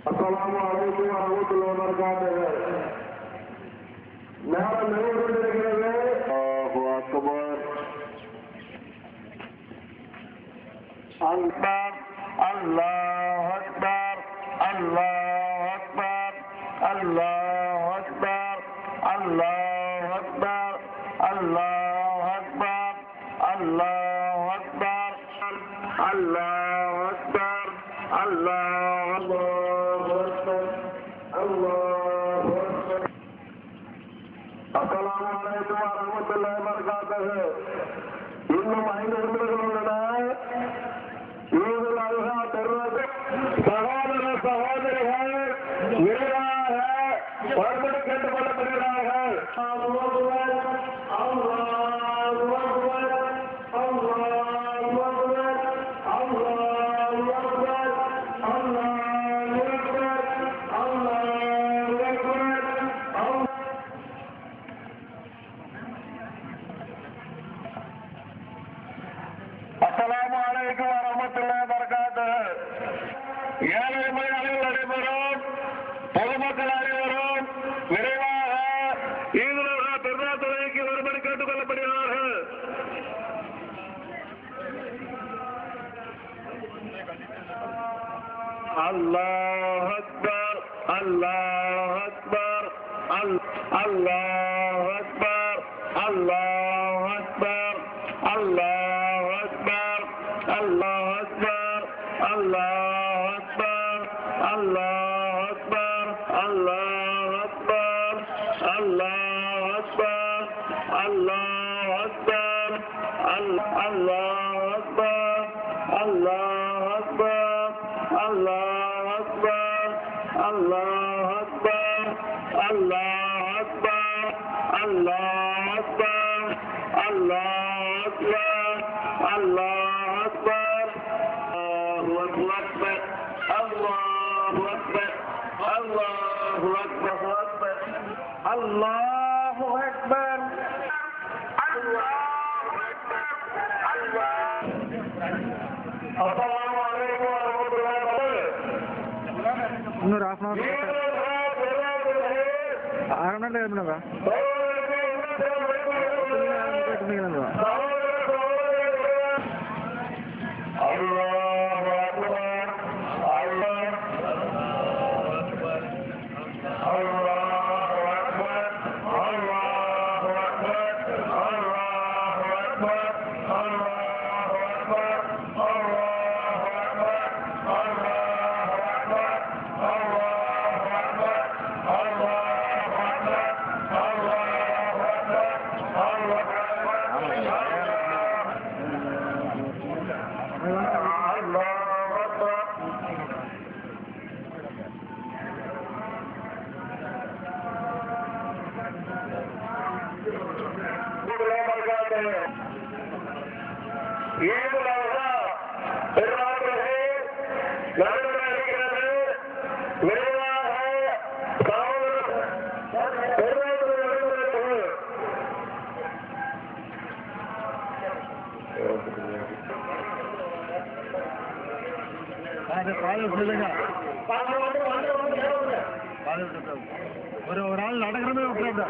Assalamualaikum warahmatullahi wabarakatuh. Nama Allahu Akbar. Allahu Akbar. Allahu Akbar. Allahu Akbar. Allahu Akbar. Allahu Akbar. Allahu Akbar. Allahu Akbar. Allahu Akbar. Assalamualaikum warahmatullahi wabarakatuh. இன்னும் 5 நிமிடங்கள் உள்ளன. ஈதுல் அல்ஹா பெருநாள் சகோதர சகோதரிகள் விரைவாக வரும்படி கேட்டுக் கொள்ளப்படுகிறார்கள். Assalamualaikum warahmatullahi wabarakatuh. ஏழை மணிகளில் நடைபெறும் பொதுமக்கள் அனைவரும் விரைவாக ஈதுல் அல்ஹா பெருநாள் தொழுகைக்கு வரும்படி கேட்டுக் கொள்ளப்படுகிறார்கள். அல்லாஹ் அக்பர். அல்லாஹ் அக்பர். அல்லாஹ் அக்பர். அல்லாஹ் அக்பர். அல்லாஹ் அக்பர். அல்லாஹ் அக்பர். அல்லாஹ் அக்பர். அல்லாஹ் அக்பர். அல்லாஹ் அக்பர். அல்லாஹ் அக்பர். அல்லாஹ் அக்பர். அல்லாஹ் அக்பர். அல்லாஹ் அக்பர். அல்லாஹ் அக்பர். அல்லாஹ் அக்பர். அல்லாஹ் அக்பர். அல்லாஹ் அக்பர். அல்லாஹ் அக்பர். அல்லாஹ் அக்பர். அல்லாஹு அக்பர். அல்லாஹு அக்பர். அல்லாஹு அக்பர். அஸ்ஸலாமு அலைக்கும் வரஹ்மத்துல்லாஹி வபரகாத்துஹு. இன்னொரு half an hour அரை மணி நேரம் இருந்தவா ஈதுல் அல்ஹா பெருநாள் தொழுகை நடைபெற இருக்கிறது. விரைவாக பெருநாள் தொழுகை நடைபெறுகிறது. ஒரு ஆள் நடக்கிறதே விட்டுறாங்க.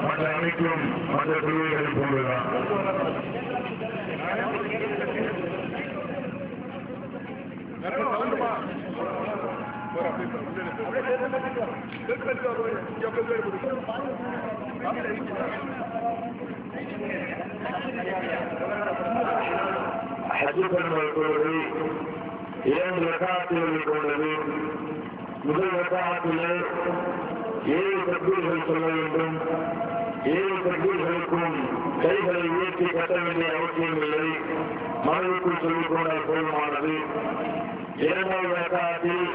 மற்ற அனைத்தும் மற்ற தொழில்களை போன்றுதான். ஹஜ் பெருநாள் தொழுகை 2 ரக்காத்துகளை கொண்டது. முதல் ரக்காத்திலே 7 தக்பீர்கள் சொல்ல வேண்டும். 7 தக்பீர்களுக்கும் கைகளை உயர்த்தி கட்ட வேண்டிய அவசியமில்லை. மனதிற்குள் சொல்லிக் கொண்டால் போதுமானது. இரண்டாவது ரக்காத்தில்